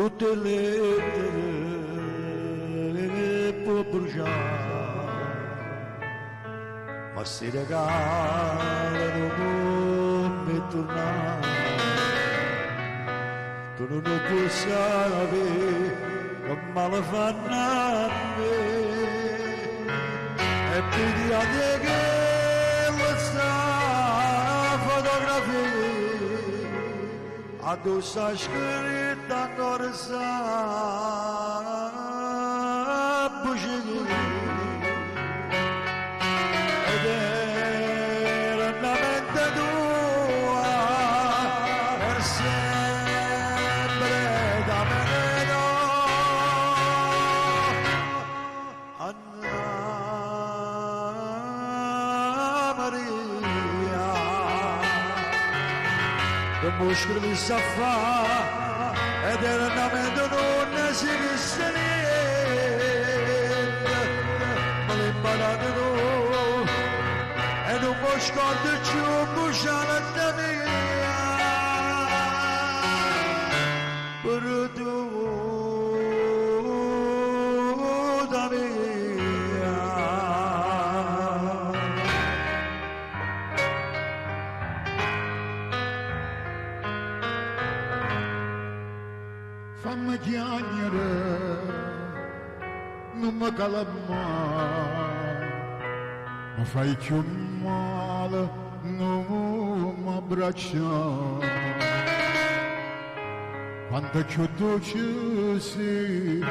tutte le può bruciare, ma si regalano come tornare. Tu non lo puoi sapere che male fanno a me, e vedi a te che questa fotografia addosso a scritta ancora sa bucina, ed era una mente tua per sempre da me no. Anna Maria, che mostra di safà ed eternamente non esiste niente, ma l'imparate tu e non mi scordo più buciare da mia per tu da mia. Fammi chiamare, non mi calamare, ma fai più male, non mi abbracciare. Quanto più dolce sei,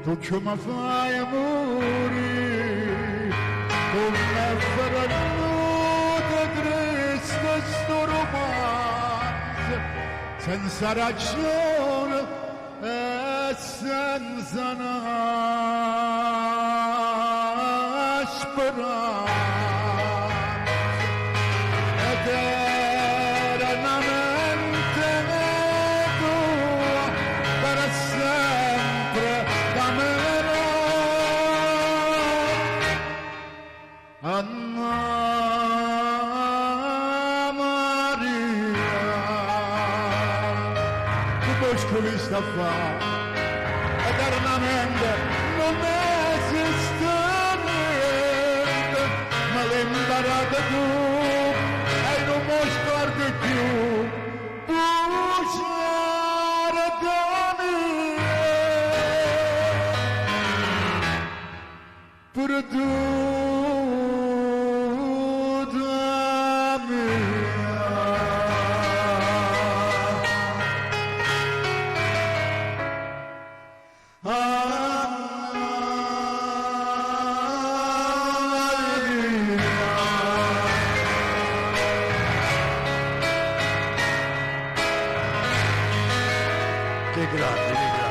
tu più mi fai morire, come venuto Cristo sto romanzo, senza ragione e senza una speranza, ed eternamente tua per sempre da me. Anna Maria, tu puoi scrivere sta fa eternamente non esiste niente, ma l'imparate tu e non mi scordi più buciare da me per tu da me. Che grande, che grande.